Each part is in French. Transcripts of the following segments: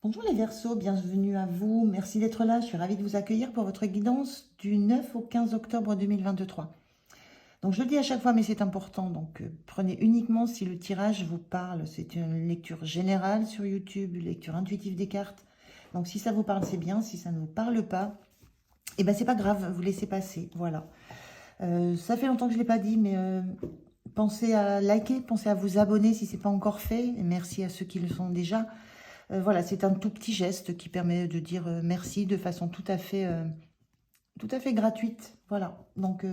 Bonjour les Verseaux, bienvenue à vous. Merci d'être là. Je suis ravie de vous accueillir pour votre guidance du 9 au 15 octobre 2023. Donc je le dis à chaque fois, mais c'est important. Donc prenez uniquement si le tirage vous parle. C'est une lecture générale sur YouTube, lecture intuitive des cartes. Donc si ça vous parle, c'est bien. Si ça ne vous parle pas, eh ben c'est pas grave, vous laissez passer. Voilà. Ça fait longtemps que je ne l'ai pas dit, mais pensez à liker, pensez à vous abonner si ce n'est pas encore fait. Et merci à ceux qui le sont déjà. Voilà, c'est un tout petit geste qui permet de dire merci de façon tout à fait gratuite. Voilà, donc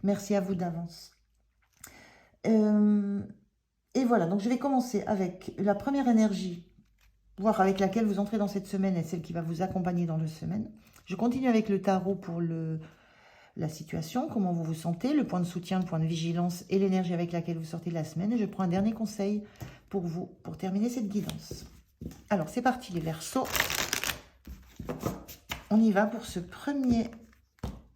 merci à vous d'avance. Et voilà, donc je vais commencer avec la première énergie, voir avec laquelle vous entrez dans cette semaine et celle qui va vous accompagner dans la semaine. Je continue avec le tarot pour la situation, comment vous vous sentez, le point de soutien, le point de vigilance et l'énergie avec laquelle vous sortez de la semaine. Et je prends un dernier conseil pour vous, pour terminer cette guidance. Alors, c'est parti les Verseaux. On y va pour ce premier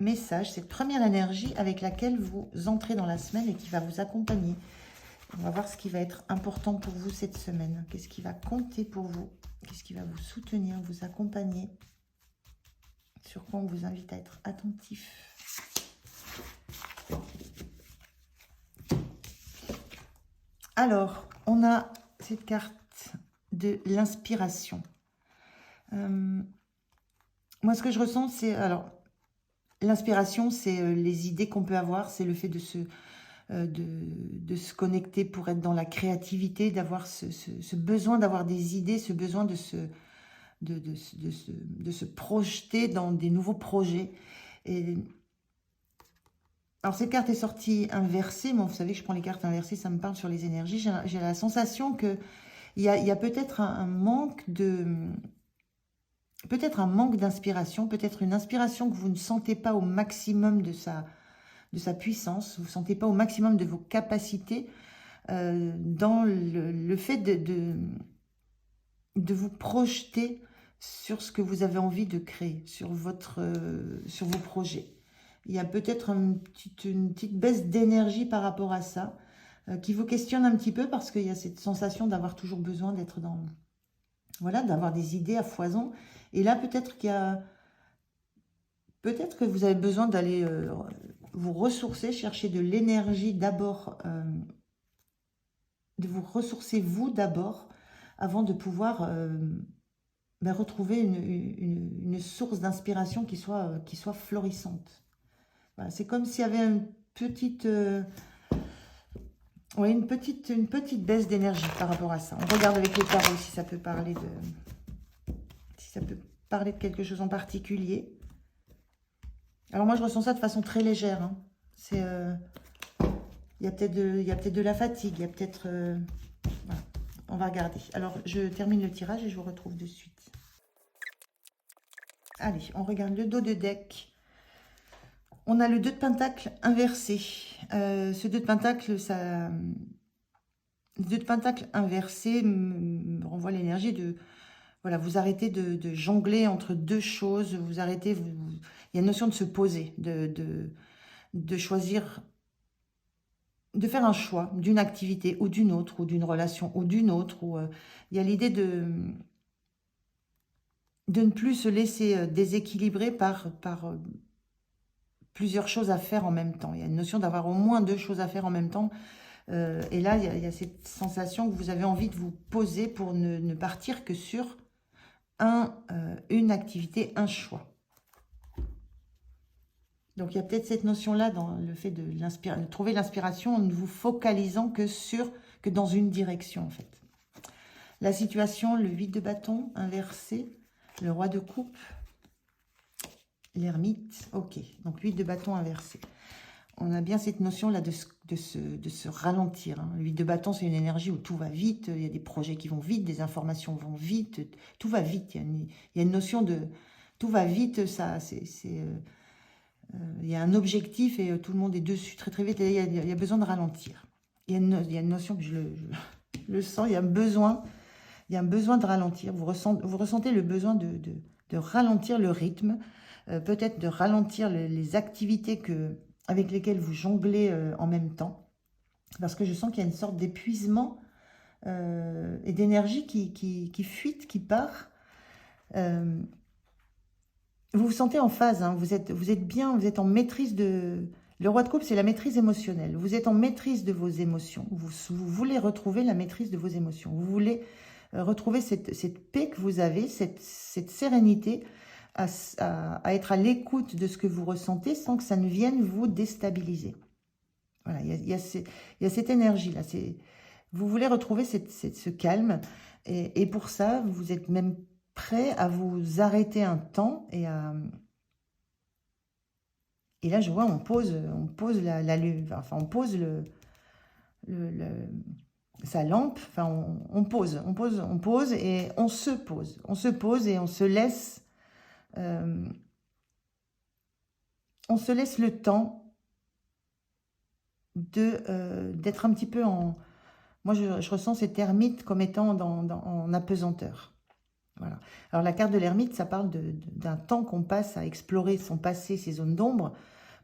message, cette première énergie avec laquelle vous entrez dans la semaine et qui va vous accompagner. On va voir ce qui va être important pour vous cette semaine. Qu'est-ce qui va compter pour vous? Qu'est-ce qui va vous soutenir, vous accompagner? Sur quoi on vous invite à être attentif? Alors, on a cette carte de l'inspiration. Moi, ce que je ressens, c'est... Alors, l'inspiration, c'est les idées qu'on peut avoir, c'est le fait de se connecter pour être dans la créativité, d'avoir ce besoin d'avoir des idées, ce besoin de se projeter dans des nouveaux projets. Et... Alors, cette carte est sortie inversée. Moi, vous savez que je prends les cartes inversées, ça me parle sur les énergies. J'ai la sensation qu'il y a peut-être un manque de... Peut-être un manque d'inspiration, peut-être une inspiration que vous ne sentez pas au maximum de sa puissance, vous ne sentez pas au maximum de vos capacités dans le fait de vous projeter sur ce que vous avez envie de créer, sur vos projets. Il y a peut-être une petite baisse d'énergie par rapport à ça, qui vous questionne un petit peu parce qu'il y a cette sensation d'avoir toujours besoin d'être dans... Voilà, d'avoir des idées à foison. Et là, peut-être qu'il y a... Peut-être que vous avez besoin d'aller vous ressourcer, chercher de l'énergie d'abord, de vous ressourcer vous d'abord, avant de pouvoir retrouver une source d'inspiration qui soit florissante. Voilà, c'est comme s'il y avait une petite... Oui, une petite baisse d'énergie par rapport à ça. On regarde avec les tarots si ça peut parler de quelque chose en particulier. Alors moi, je ressens ça de façon très légère. Hein. C'est, il y a peut-être de la fatigue. Il y a peut-être... voilà. On va regarder. Alors, je termine le tirage et je vous retrouve de suite. Allez, on regarde le dos de deck. On a le 2 de pentacle inversé. Ce 2 de pentacle, ça... Le 2 de pentacle inversé me renvoie l'énergie de... Voilà, vous arrêtez de jongler entre deux choses. Vous arrêtez... il y a une notion de se poser, de choisir... De faire un choix d'une activité ou d'une autre, ou d'une relation ou d'une autre. Ou, il y a l'idée de ne plus se laisser déséquilibrer par plusieurs choses à faire en même temps. Il y a une notion d'avoir au moins 2 choses à faire en même temps. Et là, il y a cette sensation que vous avez envie de vous poser pour ne partir que sur une activité, un choix. Donc, il y a peut-être cette notion-là dans le fait de trouver l'inspiration en ne vous focalisant que dans une direction, en fait. La situation, le 8 de bâton inversé, le roi de coupe, l'ermite, ok. Donc, 8 de bâton inversé. On a bien cette notion-là de se ralentir. Hein. Le 8 de bâton, c'est une énergie où tout va vite. Il y a des projets qui vont vite, des informations vont vite. Tout va vite. Il y a une notion de... Tout va vite, ça, il y a un objectif et tout le monde est dessus très très vite. Et il y a besoin de ralentir. Il y a une notion que je le sens, il y a un besoin de ralentir. Vous ressentez le besoin de ralentir le rythme, peut-être de ralentir les activités avec lesquelles vous jonglez en même temps. Parce que je sens qu'il y a une sorte d'épuisement et d'énergie qui fuite, qui part. Vous vous sentez en phase, hein, vous êtes bien, vous êtes en maîtrise de... Le roi de coupe, c'est la maîtrise émotionnelle. Vous êtes en maîtrise de vos émotions. Vous voulez retrouver la maîtrise de vos émotions. Vous voulez retrouver cette paix que vous avez, cette sérénité à être à l'écoute de ce que vous ressentez sans que ça ne vienne vous déstabiliser. Voilà, il y a cette énergie-là. Vous voulez retrouver ce calme. Et pour ça, vous êtes même prêt à vous arrêter un temps et là, je vois, on pose enfin, on pose sa lampe, enfin, on pose et on se pose. On se pose et on se laisse le temps d'être un petit peu en... Moi, je ressens cette ermite comme étant en apesanteur. Voilà. Alors, la carte de l'ermite, ça parle d'un temps qu'on passe à explorer son passé, ses zones d'ombre,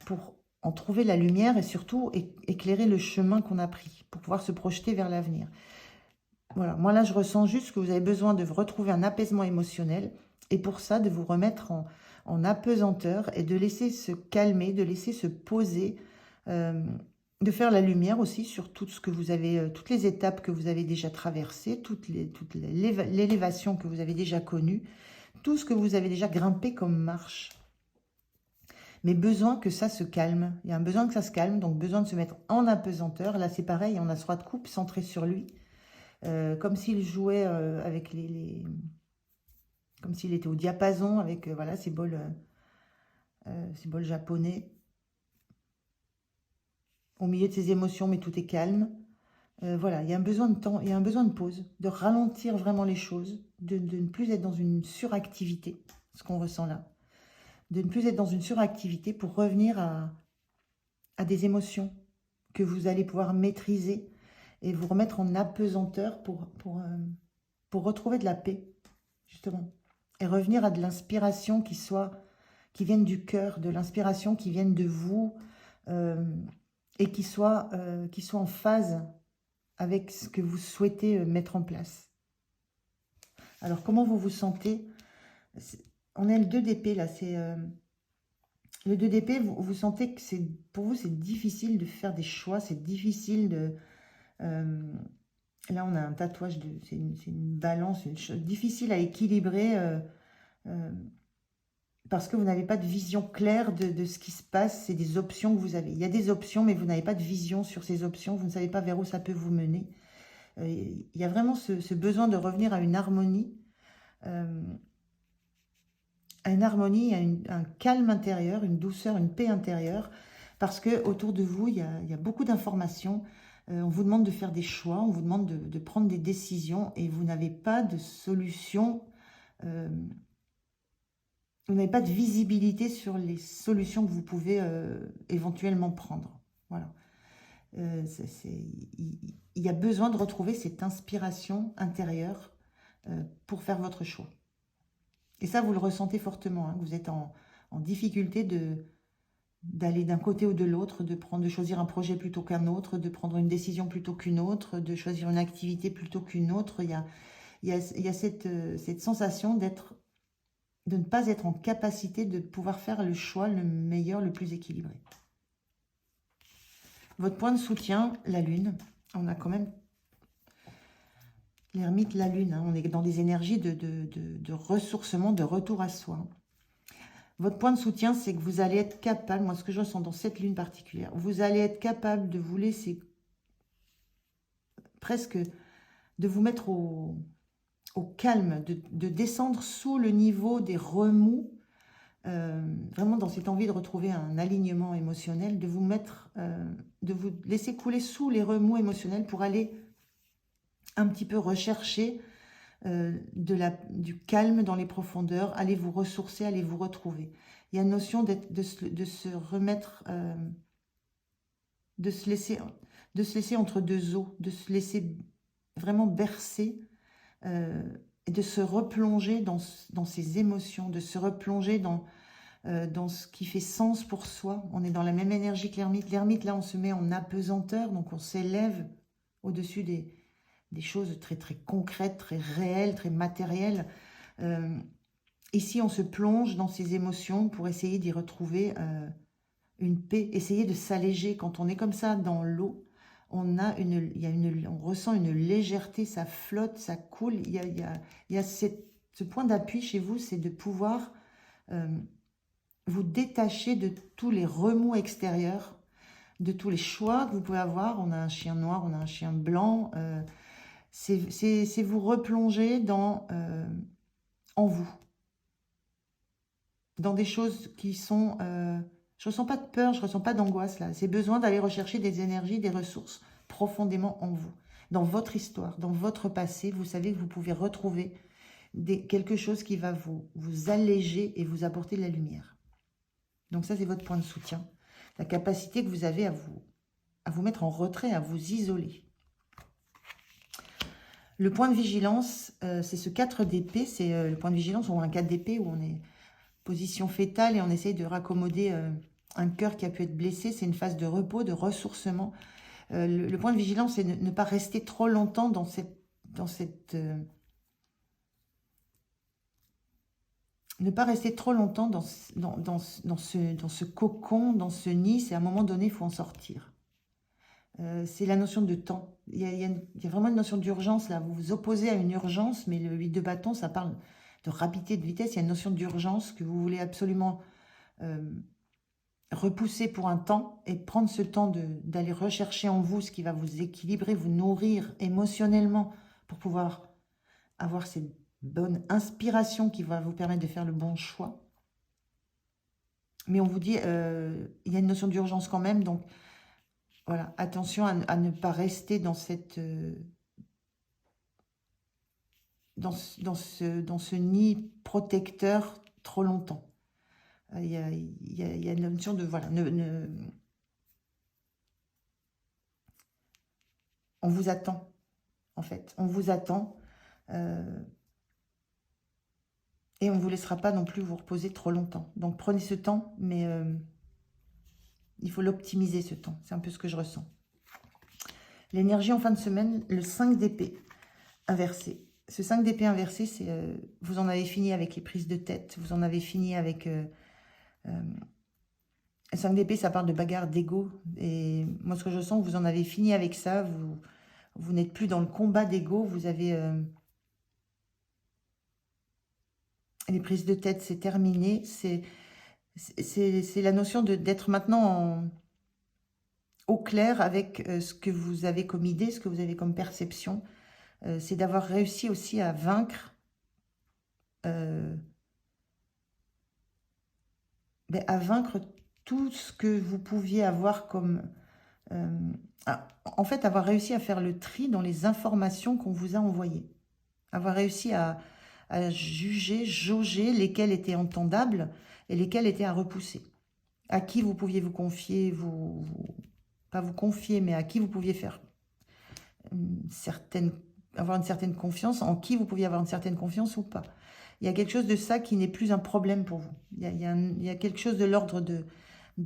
pour en trouver la lumière et surtout éclairer le chemin qu'on a pris, pour pouvoir se projeter vers l'avenir. Voilà. Moi, là, je ressens juste que vous avez besoin de retrouver un apaisement émotionnel et pour ça, de vous remettre en apesanteur et de laisser se calmer, de laisser se poser, de faire la lumière aussi sur tout ce que vous avez, toutes les étapes que vous avez déjà traversées, toute l'élévation que vous avez déjà connue, tout ce que vous avez déjà grimpé comme marche. Mais besoin que ça se calme. Il y a un besoin que ça se calme, donc besoin de se mettre en apesanteur. Là, c'est pareil, on a ce roi de coupe centré sur lui, comme s'il jouait avec comme s'il était au diapason avec voilà, ces bols japonais. Au milieu de ses émotions, mais tout est calme. Voilà, il y a un besoin de temps, il y a un besoin de pause, de ralentir vraiment les choses, de ne plus être dans une suractivité, ce qu'on ressent là. De ne plus être dans une suractivité pour revenir à des émotions que vous allez pouvoir maîtriser et vous remettre en apesanteur pour retrouver de la paix, justement. Et revenir à de l'inspiration qui vienne du cœur, de l'inspiration qui vienne de vous, et qui soit en phase avec ce que vous souhaitez mettre en place. Alors, comment vous vous sentez? On a le 2 d'épée, là. Le 2 d'épée, vous sentez que pour vous, c'est difficile de faire des choix. C'est difficile de... là, on a un tatouage, c'est une balance, difficile à équilibrer parce que vous n'avez pas de vision claire de ce qui se passe. C'est des options que vous avez. Il y a des options, mais vous n'avez pas de vision sur ces options. Vous ne savez pas vers où ça peut vous mener. Il y a vraiment ce besoin de revenir à une harmonie, à un calme intérieur, une douceur, une paix intérieure, parce que autour de vous, il y a beaucoup d'informations. On vous demande de faire des choix, on vous demande de prendre des décisions, et vous n'avez pas de solution. Vous n'avez pas de visibilité sur les solutions que vous pouvez éventuellement prendre. Voilà. Il y a besoin de retrouver cette inspiration intérieure pour faire votre choix. Et ça, vous le ressentez fortement. Hein, vous êtes en difficulté d'aller d'un côté ou de l'autre, de choisir un projet plutôt qu'un autre, de prendre une décision plutôt qu'une autre, de choisir une activité plutôt qu'une autre. Il y a cette sensation de ne pas être en capacité de pouvoir faire le choix le meilleur, le plus équilibré. Votre point de soutien, la lune. On a quand même l'ermite, la lune. Hein. On est dans des énergies de ressourcement, de retour à soi. Votre point de soutien, c'est que vous allez être capable, moi ce que je ressens dans cette lune particulière, vous allez être capable de vous laisser presque, de vous mettre au calme, de descendre sous le niveau des remous, vraiment dans cette envie de retrouver un alignement émotionnel, de vous laisser couler sous les remous émotionnels pour aller un petit peu rechercher du calme dans les profondeurs, aller vous ressourcer, aller vous retrouver. Il y a une notion de se remettre, de se laisser entre deux eaux, de se laisser vraiment bercer, et de se replonger dans ses émotions, de se replonger dans ce qui fait sens pour soi. On est dans la même énergie que l'ermite. L'ermite, là, on se met en apesanteur, donc on s'élève au-dessus des choses très très concrètes, très réelles, très matérielles. Ici, on se plonge dans ces émotions pour essayer d'y retrouver une paix, essayer de s'alléger. Quand on est comme ça dans l'eau, on ressent une légèreté, ça flotte, ça coule. Il y a ce point d'appui chez vous, c'est de pouvoir vous détacher de tous les remous extérieurs, de tous les choix que vous pouvez avoir. On a un chien noir, on a un chien blanc. C'est vous replonger en vous, dans des choses qui sont... je ne ressens pas de peur, je ne ressens pas d'angoisse là. C'est besoin d'aller rechercher des énergies, des ressources profondément en vous. Dans votre histoire, dans votre passé, vous savez que vous pouvez retrouver quelque chose qui va vous alléger et vous apporter de la lumière. Donc ça, c'est votre point de soutien. La capacité que vous avez à vous mettre en retrait, à vous isoler. Le point de vigilance, c'est ce 4 d'épée. C'est le point de vigilance, on a un 4 d'épée où on est position fétale et on essaye de raccommoder un cœur qui a pu être blessé. C'est une phase de repos, de ressourcement. Le point de vigilance, c'est ne pas rester trop longtemps dans ne pas rester trop longtemps dans ce cocon, dans ce nid. C'est à un moment donné, il faut en sortir. C'est la notion de temps. Il y a vraiment une notion d'urgence là. Vous vous opposez à une urgence, mais le 8 de bâton, ça parle de rapidité, de vitesse. Il y a une notion d'urgence que vous voulez absolument repousser pour un temps et prendre ce temps d'aller rechercher en vous ce qui va vous équilibrer, vous nourrir émotionnellement pour pouvoir avoir cette bonne inspiration qui va vous permettre de faire le bon choix. Mais on vous dit, il y a une notion d'urgence quand même, donc voilà, attention à ne pas rester dans ce nid protecteur trop longtemps. Il y a une notion de... Voilà, on vous attend, en fait. On vous attend. Et on ne vous laissera pas non plus vous reposer trop longtemps. Donc prenez ce temps, mais il faut l'optimiser ce temps. C'est un peu ce que je ressens. L'énergie en fin de semaine, le 5 d'épée inversé. Ce 5 d'épée inversé, c'est vous en avez fini avec les prises de tête. Vous en avez fini avec... le 5 d'épée, ça parle de bagarre, d'ego. Et moi, ce que je sens, vous en avez fini avec ça. Vous n'êtes plus dans le combat d'ego. Vous avez... les prises de tête, c'est terminé. C'est la notion d'être maintenant au clair avec ce que vous avez comme idée, ce que vous avez comme perception. C'est d'avoir réussi aussi à vaincre tout ce que vous pouviez avoir comme... en fait, avoir réussi à faire le tri dans les informations qu'on vous a envoyées. Avoir réussi à juger, jauger lesquelles étaient entendables et lesquelles étaient à repousser. À qui vous pouviez vous confier, pas vous confier, mais à qui vous pouviez faire avoir une certaine confiance, en qui vous pouviez avoir une certaine confiance ou pas. Il y a quelque chose de ça qui n'est plus un problème pour vous. Il y a quelque chose de l'ordre de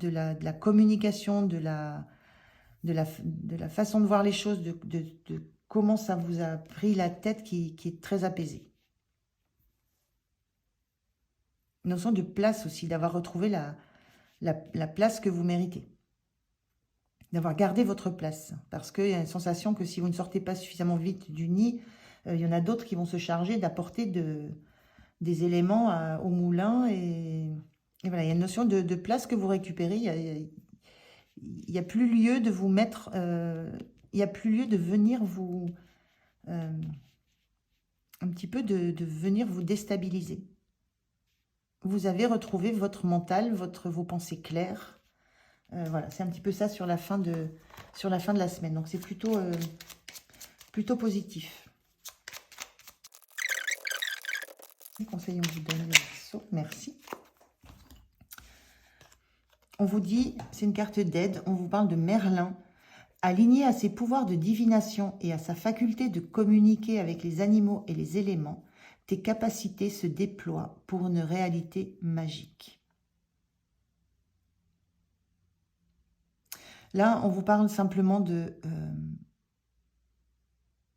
la communication, de la façon de voir les choses, de comment ça vous a pris la tête qui est très apaisée. Une notion de place aussi, d'avoir retrouvé la place que vous méritez. D'avoir gardé votre place. Parce qu'il y a une sensation que si vous ne sortez pas suffisamment vite du nid, il y en a d'autres qui vont se charger d'apporter des éléments au moulin. Et voilà, il y a une notion de place que vous récupérez. Il n'y a plus lieu de vous mettre... il n'y a plus lieu de venir vous... un petit peu de venir vous déstabiliser. Vous avez retrouvé votre mental, vos pensées claires. Voilà, c'est un petit peu ça sur la fin de la semaine. Donc, c'est plutôt positif. Les conseils, on vous donne les Verseaux. Merci. On vous dit, c'est une carte d'aide, on vous parle de Merlin. Aligné à ses pouvoirs de divination et à sa faculté de communiquer avec les animaux et les éléments, tes capacités se déploient pour une réalité magique. Là, on vous parle simplement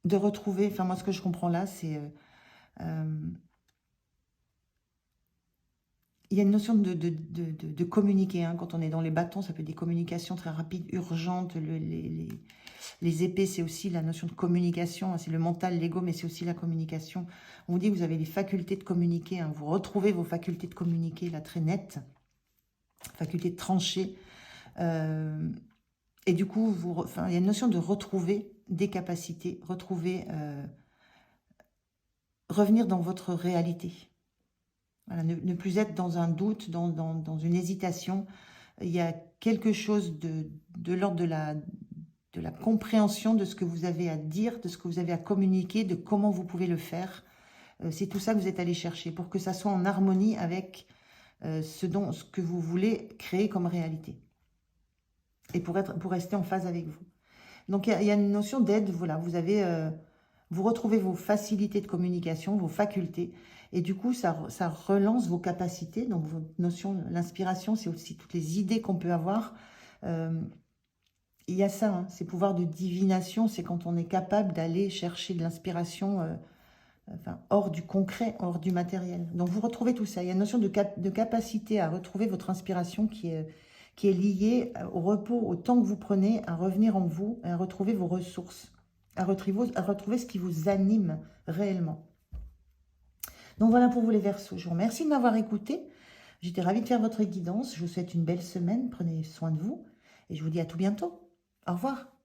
de retrouver, enfin moi ce que je comprends là, c'est... il y a une notion de communiquer, hein. Quand on est dans les bâtons, ça peut être des communications très rapides, urgentes. Les épées, c'est aussi la notion de communication, hein. C'est le mental, l'ego, mais c'est aussi la communication. On vous dit que vous avez les facultés de communiquer, hein. Vous retrouvez vos facultés de communiquer, là, très nettes. Faculté de trancher. Et du coup, il y a une notion de retrouver des capacités, revenir dans votre réalité. Voilà, ne plus être dans un doute, dans une hésitation. Il y a quelque chose de l'ordre de la compréhension de ce que vous avez à dire, de ce que vous avez à communiquer, de comment vous pouvez le faire. C'est tout ça que vous êtes allé chercher pour que ça soit en harmonie avec ce que vous voulez créer comme réalité. Et pour rester en phase avec vous. Donc, il y a une notion d'aide. Voilà, vous retrouvez vos facilités de communication, vos facultés. Et du coup, ça relance vos capacités. Donc, votre notion, l'inspiration, c'est aussi toutes les idées qu'on peut avoir. Il y a ça, hein, ces pouvoirs de divination. C'est quand on est capable d'aller chercher de l'inspiration hors du concret, hors du matériel. Donc, vous retrouvez tout ça. Il y a une notion de capacité à retrouver votre inspiration qui est liée au repos, au temps que vous prenez, à revenir en vous, à retrouver vos ressources, à retrouver ce qui vous anime réellement. Donc voilà pour vous les Verseaux. Je vous remercie de m'avoir écouté. J'étais ravie de faire votre guidance. Je vous souhaite une belle semaine. Prenez soin de vous. Et je vous dis à tout bientôt. Au revoir.